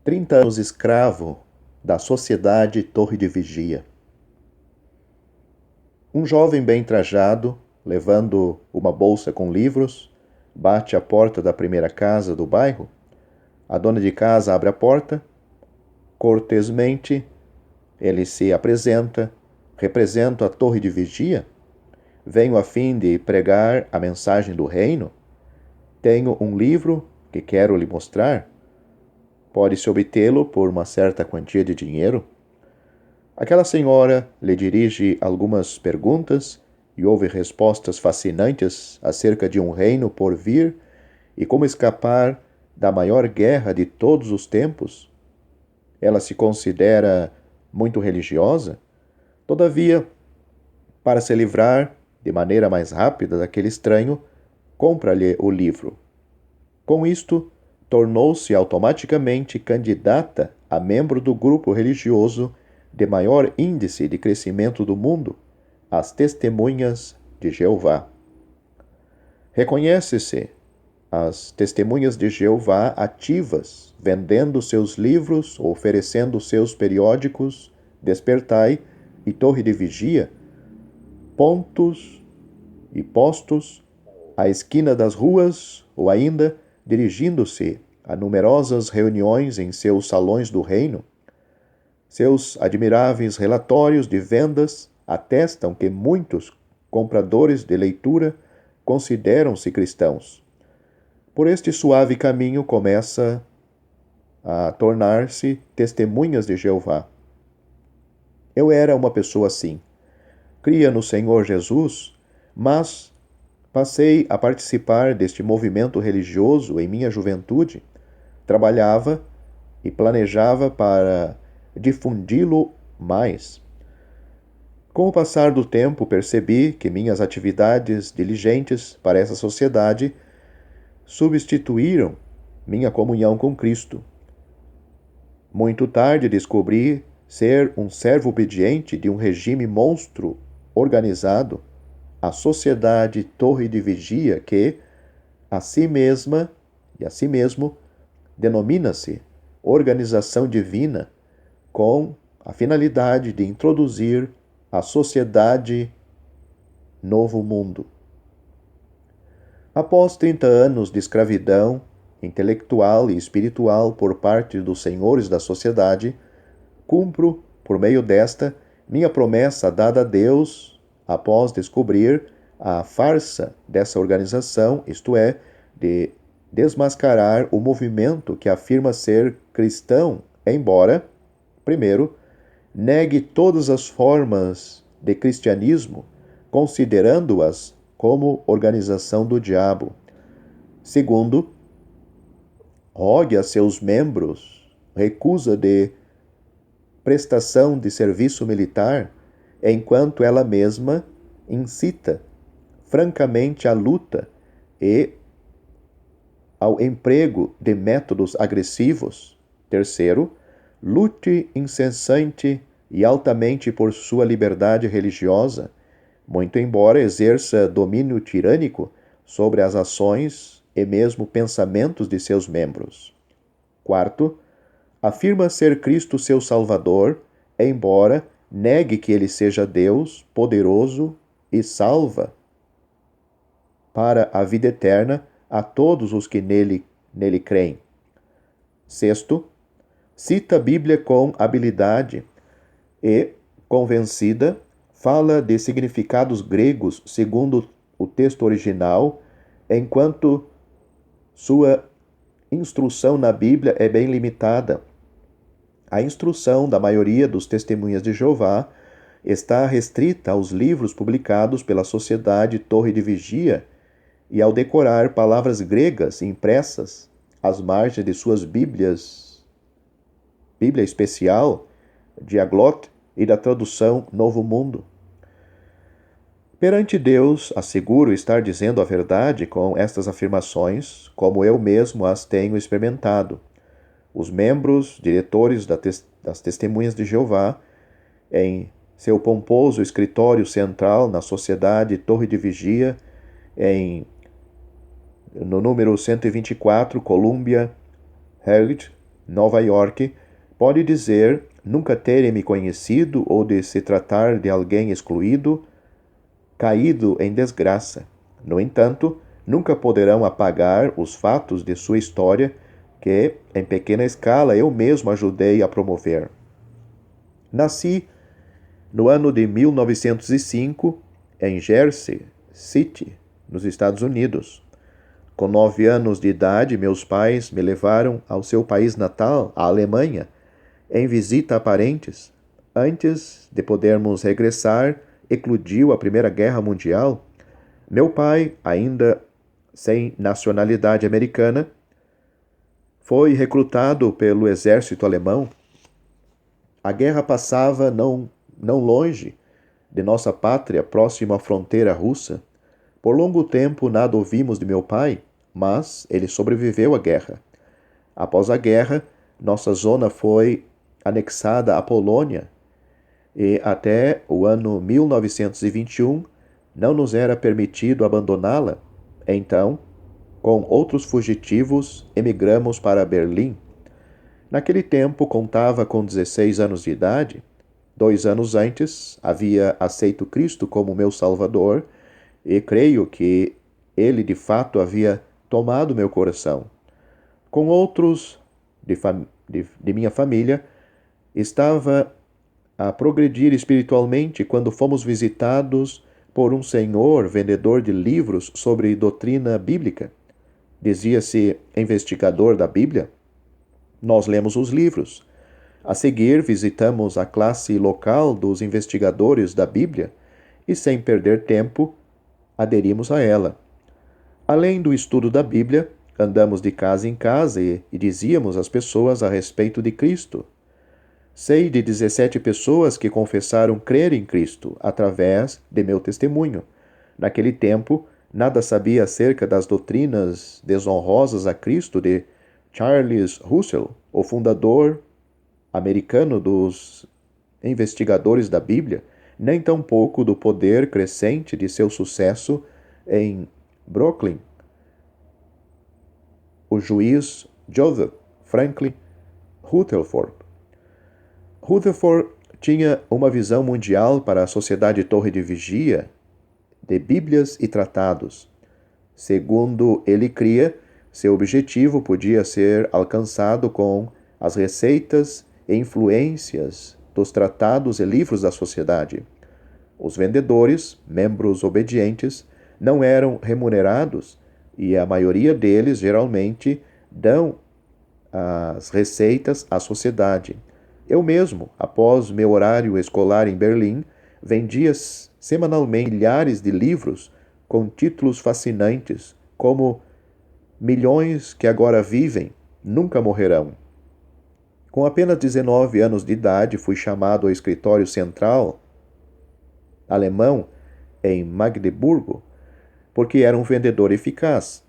30 anos escravo da sociedade Torre de Vigia. Um jovem bem trajado, levando uma bolsa com livros, bate à porta da primeira casa do bairro. A dona de casa abre a porta. Cortesmente, ele se apresenta. Represento a Torre de Vigia. Venho a fim de pregar a mensagem do reino. Tenho um livro que quero lhe mostrar. Pode-se obtê-lo por uma certa quantia de dinheiro. Aquela senhora lhe dirige algumas perguntas e ouve respostas fascinantes acerca de um reino por vir e como escapar da maior guerra de todos os tempos. Ela se considera muito religiosa. Todavia, para se livrar de maneira mais rápida daquele estranho, compra-lhe o livro. Com isto, tornou-se automaticamente candidata a membro do grupo religioso de maior índice de crescimento do mundo, as Testemunhas de Jeová. Reconhece-se as Testemunhas de Jeová ativas, vendendo seus livros, oferecendo seus periódicos, Despertai e Torre de Vigia, pontos e postos à esquina das ruas ou ainda dirigindo-se a numerosas reuniões em seus salões do reino. Seus admiráveis relatórios de vendas atestam que muitos compradores de leitura consideram-se cristãos. Por este suave caminho começa a tornar-se testemunhas de Jeová. Eu era uma pessoa assim. Cria no Senhor Jesus, mas passei a participar deste movimento religioso em minha juventude. Trabalhava e planejava para difundi-lo mais. Com o passar do tempo, percebi que minhas atividades diligentes para essa sociedade substituíram minha comunhão com Cristo. Muito tarde descobri ser um servo obediente de um regime monstro organizado, a Sociedade Torre de Vigia, que, a si mesma e a si mesmo, denomina-se Organização Divina, com a finalidade de introduzir a sociedade Novo Mundo. Após 30 anos de escravidão intelectual e espiritual por parte dos senhores da sociedade, cumpro, por meio desta, minha promessa dada a Deus após descobrir a farsa dessa organização, isto é, de desmascarar o movimento que afirma ser cristão, embora, primeiro, negue todas as formas de cristianismo, considerando-as como organização do diabo. Segundo, rogue a seus membros recusa de prestação de serviço militar, enquanto ela mesma incita francamente à luta e ao emprego de métodos agressivos. Terceiro, lute incessante e altamente por sua liberdade religiosa, muito embora exerça domínio tirânico sobre as ações e mesmo pensamentos de seus membros. Quarto, afirma ser Cristo seu Salvador, embora negue que ele seja Deus, poderoso e salva para a vida eterna a todos os que nele creem. Sexto, cita a Bíblia com habilidade e, convencida, fala de significados gregos segundo o texto original, enquanto sua instrução na Bíblia é bem limitada. A instrução da maioria dos Testemunhas de Jeová está restrita aos livros publicados pela Sociedade Torre de Vigia e ao decorar palavras gregas impressas às margens de suas Bíblias, Bíblia especial, Diaglot e da tradução Novo Mundo. Perante Deus, asseguro estar dizendo a verdade com estas afirmações, como eu mesmo as tenho experimentado. Os membros, diretores das Testemunhas de Jeová, em seu pomposo escritório central na Sociedade Torre de Vigia, no número 124, Columbia Heights, Nova York, pode dizer nunca terem me conhecido ou de se tratar de alguém excluído, caído em desgraça. No entanto, nunca poderão apagar os fatos de sua história que, em pequena escala, eu mesmo ajudei a promover. Nasci no ano de 1905 em Jersey City, nos Estados Unidos. Com 9 anos de idade, meus pais me levaram ao seu país natal, a Alemanha, em visita a parentes. Antes de podermos regressar, eclodiu a Primeira Guerra Mundial. Meu pai, ainda sem nacionalidade americana, foi recrutado pelo exército alemão. A guerra passava não longe de nossa pátria, próximo à fronteira russa. Por longo tempo nada ouvimos de meu pai, mas ele sobreviveu à guerra. Após a guerra, nossa zona foi anexada à Polônia e até o ano 1921 não nos era permitido abandoná-la. Então, com outros fugitivos, emigramos para Berlim. Naquele tempo, contava com 16 anos de idade. 2 anos antes, havia aceito Cristo como meu Salvador e creio que ele de fato havia tomado meu coração. Com outros de minha família, estava a progredir espiritualmente quando fomos visitados por um senhor vendedor de livros sobre doutrina bíblica. Dizia-se investigador da Bíblia. Nós lemos os livros. A seguir, visitamos a classe local dos investigadores da Bíblia e, sem perder tempo, aderimos a ela. Além do estudo da Bíblia, andamos de casa em casa e dizíamos às pessoas a respeito de Cristo. Sei de 17 pessoas que confessaram crer em Cristo através de meu testemunho. Naquele tempo, nada sabia acerca das doutrinas desonrosas a Cristo de Charles Russell, o fundador americano dos investigadores da Bíblia, nem tampouco do poder crescente de seu sucesso em Brooklyn. O juiz Joseph Franklin Rutherford. Rutherford tinha uma visão mundial para a sociedade Torre de Vigia, de Bíblias e tratados. Segundo ele cria, seu objetivo podia ser alcançado com as receitas e influências dos tratados e livros da sociedade. Os vendedores, membros obedientes, não eram remunerados e a maioria deles geralmente dão as receitas à sociedade. Eu mesmo, após meu horário escolar em Berlim, vendia semanalmente milhares de livros com títulos fascinantes, como Milhões que agora vivem, nunca morrerão. Com apenas 19 anos de idade, fui chamado ao escritório central alemão em Magdeburgo, porque era um vendedor eficaz.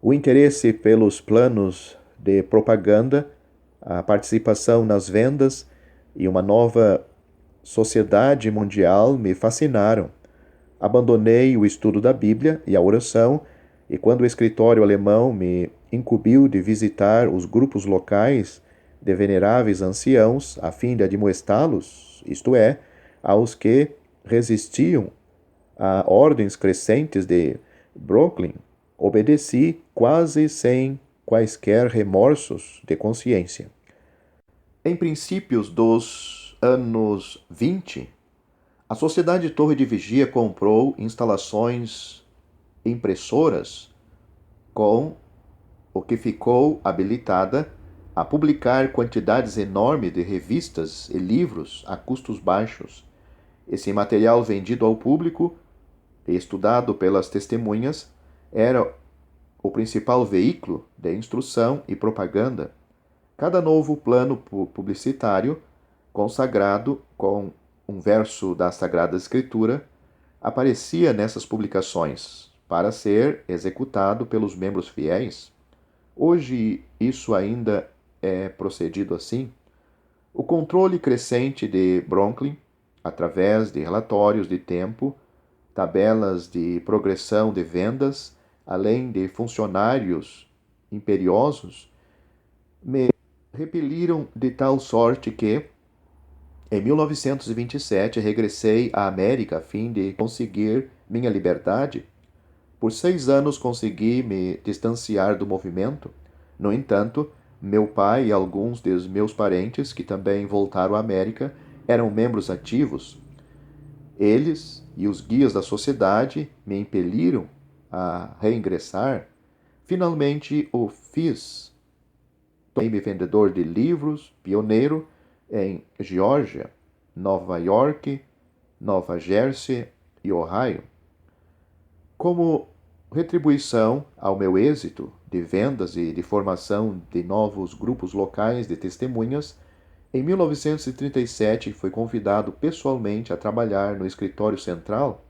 O interesse pelos planos de propaganda, a participação nas vendas e uma nova sociedade mundial me fascinaram. Abandonei o estudo da Bíblia e a oração, e quando o escritório alemão me incumbiu de visitar os grupos locais de veneráveis anciãos a fim de admoestá-los, isto é, aos que resistiam a ordens crescentes de Brooklyn, obedeci quase sem quaisquer remorsos de consciência. Em princípios dos anos 20, a Sociedade Torre de Vigia comprou instalações impressoras com o que ficou habilitada a publicar quantidades enormes de revistas e livros a custos baixos. Esse material vendido ao público e estudado pelas testemunhas era o principal veículo de instrução e propaganda. Cada novo plano publicitário, consagrado com um verso da Sagrada Escritura, aparecia nessas publicações para ser executado pelos membros fiéis. Hoje isso ainda é procedido assim. O controle crescente de Brooklyn, através de relatórios de tempo, tabelas de progressão de vendas, além de funcionários imperiosos, me repeliram de tal sorte que, em 1927, regressei à América a fim de conseguir minha liberdade. Por 6 anos consegui me distanciar do movimento. No entanto, meu pai e alguns dos meus parentes, que também voltaram à América, eram membros ativos. Eles e os guias da sociedade me impeliram a reingressar. Finalmente o fiz. Tornei-me vendedor de livros, pioneiro em Geórgia, Nova York, Nova Jersey e Ohio. Como retribuição ao meu êxito de vendas e de formação de novos grupos locais de testemunhas, em 1937 fui convidado pessoalmente a trabalhar no escritório central.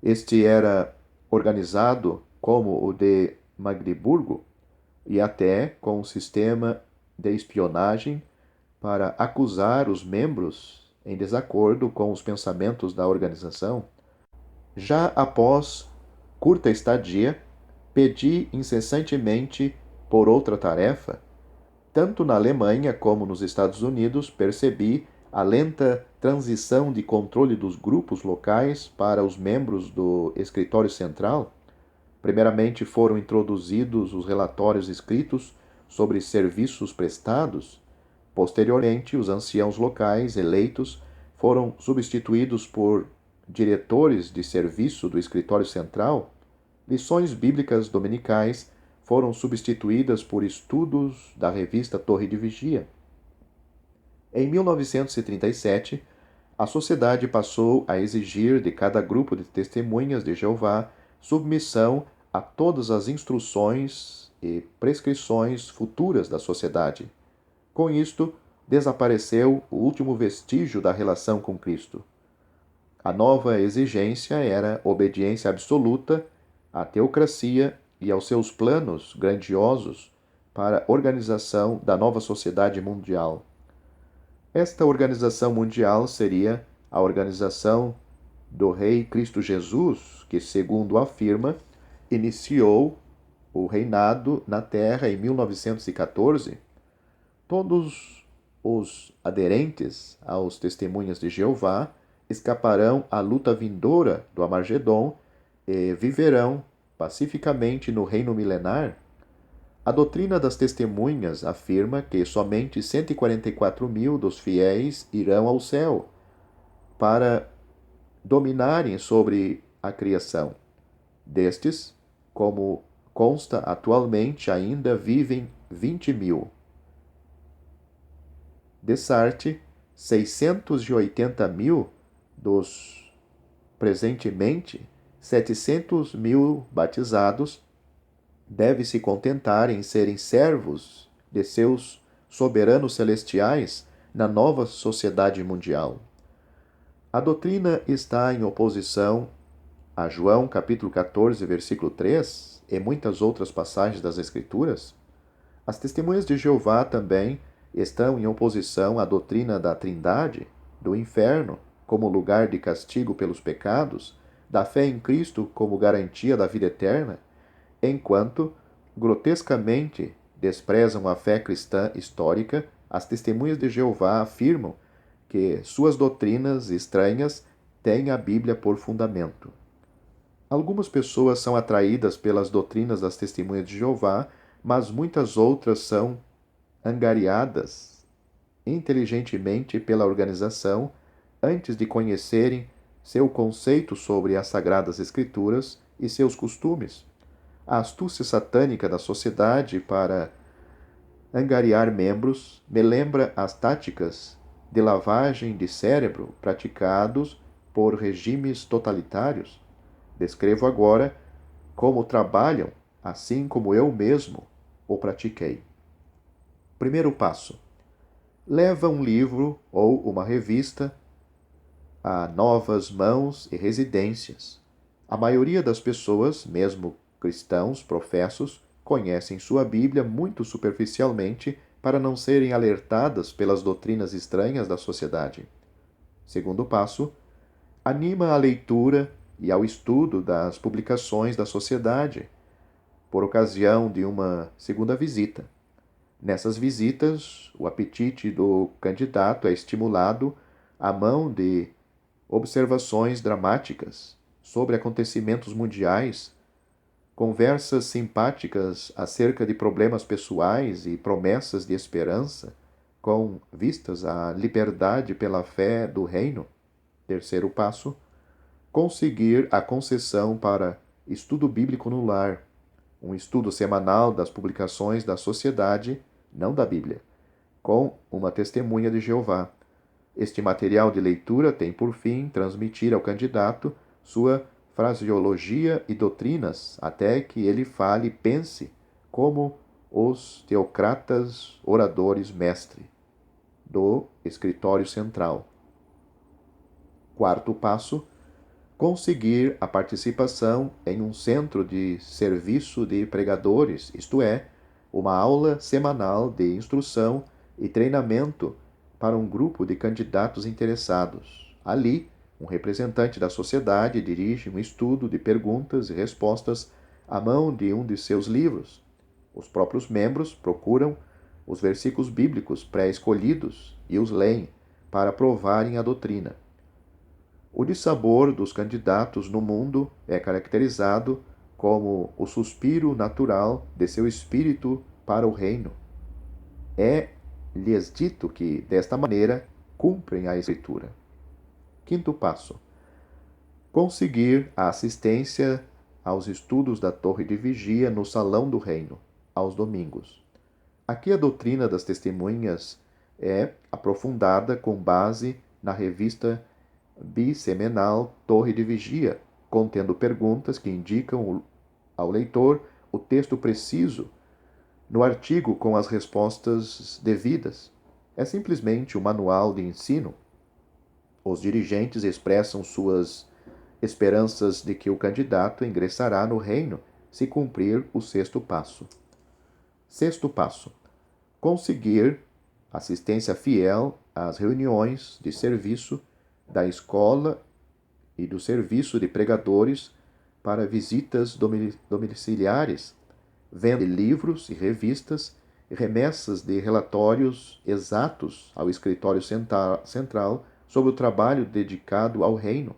Este era organizado como o de Magdeburgo e até com um sistema de espionagem para acusar os membros em desacordo com os pensamentos da organização. Já após curta estadia, pedi incessantemente por outra tarefa. Tanto na Alemanha como nos Estados Unidos percebi a lenta transição de controle dos grupos locais para os membros do escritório central. Primeiramente foram introduzidos os relatórios escritos sobre serviços prestados. Posteriormente, os anciãos locais eleitos foram substituídos por diretores de serviço do escritório central. Lições bíblicas dominicais foram substituídas por estudos da revista Torre de Vigia. Em 1937, a sociedade passou a exigir de cada grupo de testemunhas de Jeová submissão a todas as instruções e prescrições futuras da sociedade. Com isto, desapareceu o último vestígio da relação com Cristo. A nova exigência era obediência absoluta à teocracia e aos seus planos grandiosos para a organização da nova sociedade mundial. Esta organização mundial seria a organização do Rei Cristo Jesus, que, segundo afirma, iniciou o reinado na Terra em 1914. Todos os aderentes aos Testemunhas de Jeová escaparão à luta vindoura do Armagedon e viverão pacificamente no reino milenar. A doutrina das testemunhas afirma que somente 144.000 dos fiéis irão ao céu para dominarem sobre a criação. Destes, como consta atualmente, ainda vivem 20.000. Dessarte, 680.000 dos presentemente 700.000 batizados deve se contentar em serem servos de seus soberanos celestiais na nova sociedade mundial. A doutrina está em oposição a João capítulo 14, versículo 3 e muitas outras passagens das Escrituras. As testemunhas de Jeová também estão em oposição à doutrina da Trindade, do inferno como lugar de castigo pelos pecados, da fé em Cristo como garantia da vida eterna, enquanto, grotescamente, desprezam a fé cristã histórica. As testemunhas de Jeová afirmam que suas doutrinas estranhas têm a Bíblia por fundamento. Algumas pessoas são atraídas pelas doutrinas das testemunhas de Jeová, mas muitas outras são angariadas inteligentemente pela organização antes de conhecerem seu conceito sobre as Sagradas Escrituras e seus costumes. A astúcia satânica da sociedade para angariar membros me lembra as táticas de lavagem de cérebro praticados por regimes totalitários. Descrevo agora como trabalham, assim como eu mesmo o pratiquei. Primeiro passo: leva um livro ou uma revista a novas mãos e residências. A maioria das pessoas, mesmo cristãos professos, conhecem sua Bíblia muito superficialmente para não serem alertadas pelas doutrinas estranhas da sociedade. Segundo passo: anima a leitura e ao estudo das publicações da sociedade, por ocasião de uma segunda visita. Nessas visitas, o apetite do candidato é estimulado à mão de observações dramáticas sobre acontecimentos mundiais, conversas simpáticas acerca de problemas pessoais e promessas de esperança, com vistas à liberdade pela fé do reino. Terceiro passo: conseguir a concessão para estudo bíblico no lar, um estudo semanal das publicações da sociedade, não da Bíblia, com uma testemunha de Jeová. Este material de leitura tem por fim transmitir ao candidato sua fraseologia e doutrinas, até que ele fale e pense como os teocratas oradores mestre do escritório central. Quarto passo: conseguir a participação em um centro de serviço de pregadores, isto é, uma aula semanal de instrução e treinamento para um grupo de candidatos interessados. Ali, um representante da sociedade dirige um estudo de perguntas e respostas à mão de um de seus livros. Os próprios membros procuram os versículos bíblicos pré-escolhidos e os leem para provarem a doutrina. O dissabor dos candidatos no mundo é caracterizado como o suspiro natural de seu espírito para o reino. É-lhes dito que, desta maneira, cumprem a Escritura. Quinto passo: conseguir a assistência aos estudos da Torre de Vigia no Salão do Reino, aos domingos. Aqui a doutrina das testemunhas é aprofundada com base na revista bissemanal Torre de Vigia, contendo perguntas que indicam ao leitor o texto preciso no artigo com as respostas devidas. É simplesmente um manual de ensino. Os dirigentes expressam suas esperanças de que o candidato ingressará no reino se cumprir o sexto passo. Sexto passo: conseguir assistência fiel às reuniões de serviço da escola e do serviço de pregadores para visitas domiciliares, venda de livros e revistas e remessas de relatórios exatos ao escritório central sobre o trabalho dedicado ao reino.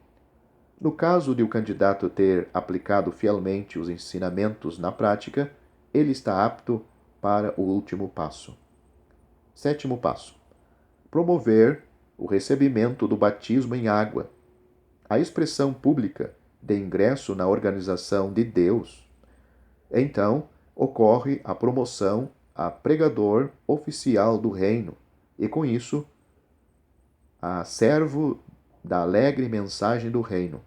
No caso de o candidato ter aplicado fielmente os ensinamentos na prática, ele está apto para o último passo. Sétimo passo: promover o recebimento do batismo em água. A expressão pública de ingresso na organização de Deus. Então, ocorre a promoção a pregador oficial do reino e, com isso, a servo da alegre mensagem do reino.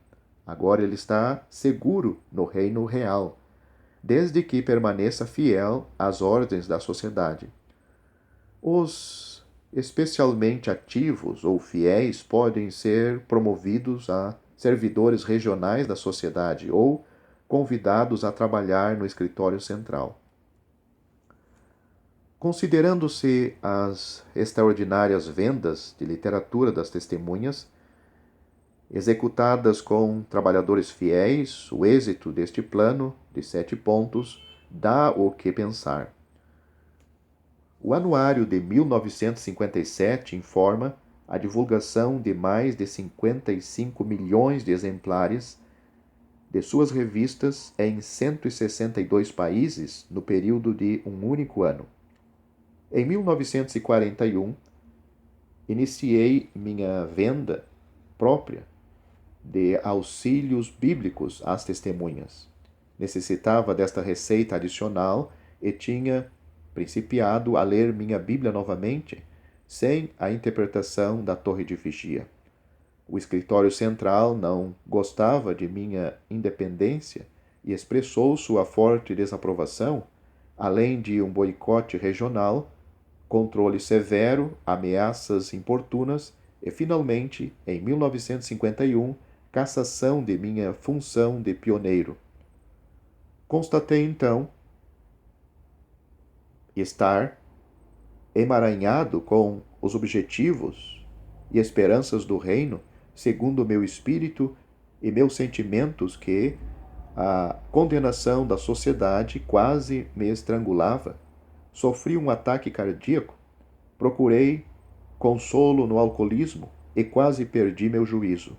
Agora ele está seguro no reino real, desde que permaneça fiel às ordens da sociedade. Os especialmente ativos ou fiéis podem ser promovidos a servidores regionais da sociedade ou convidados a trabalhar no escritório central. Considerando-se as extraordinárias vendas de literatura das testemunhas, executadas com trabalhadores fiéis, o êxito deste plano de 7 pontos dá o que pensar. O anuário de 1957 informa a divulgação de mais de 55 milhões de exemplares de suas revistas em 162 países no período de um único ano. Em 1941, iniciei minha venda própria de auxílios bíblicos às testemunhas. Necessitava desta receita adicional e tinha principiado a ler minha Bíblia novamente, sem a interpretação da Torre de Vigia. O escritório central não gostava de minha independência e expressou sua forte desaprovação, além de um boicote regional, controle severo, ameaças importunas e, finalmente, em 1951, cassação de minha função de pioneiro. Constatei, então, estar emaranhado com os objetivos e esperanças do reino, segundo meu espírito e meus sentimentos, que a condenação da sociedade quase me estrangulava. sofri um ataque cardíaco, procurei consolo no alcoolismo e quase perdi meu juízo.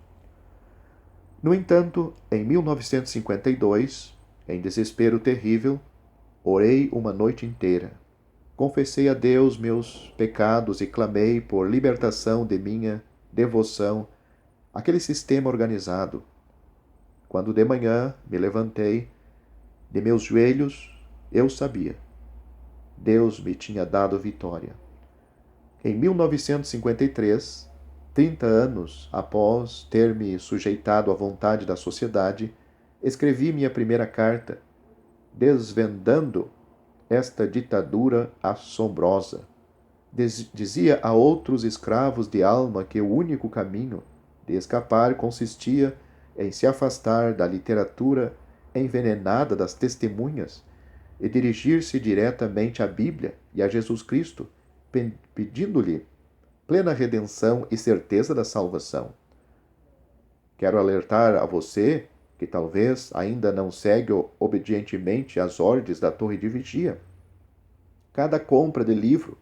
No entanto, em 1952, em desespero terrível, orei uma noite inteira. Confessei a Deus meus pecados e clamei por libertação de minha devoção àquele sistema organizado. Quando de manhã me levantei de meus joelhos, eu sabia. Deus me tinha dado vitória. Em 1953, 30 anos após ter me sujeitado à vontade da sociedade, escrevi minha primeira carta, desvendando esta ditadura assombrosa. Dizia a outros escravos de alma que o único caminho de escapar consistia em se afastar da literatura envenenada das testemunhas e dirigir-se diretamente à Bíblia e a Jesus Cristo, pedindo-lhe plena redenção e certeza da salvação. Quero alertar a você que talvez ainda não segue obedientemente as ordens da torre de vigia. Cada compra de livro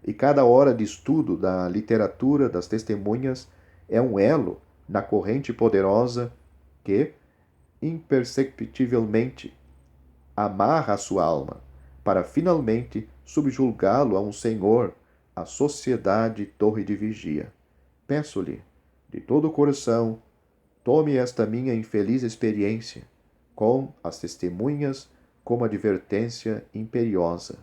e cada hora de estudo da literatura das testemunhas é um elo na corrente poderosa que, imperceptivelmente, amarra a sua alma, para finalmente subjulgá-lo a um senhor, a sociedade torre de vigia. Peço-lhe, de todo o coração, tome esta minha infeliz experiência, com as testemunhas como advertência imperiosa.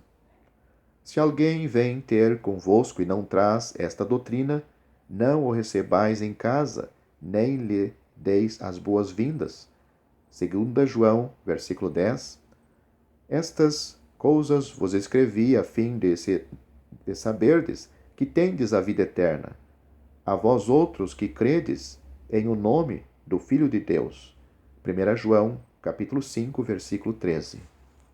Se alguém vem ter convosco e não traz esta doutrina, não o recebais em casa, nem lhe deis as boas-vindas. 2 João, versículo 10. Estas coisas vos escrevi a fim de saberdes que tendes a vida eterna, a vós outros que credes em o nome do Filho de Deus. 1 João, capítulo 5, versículo 13.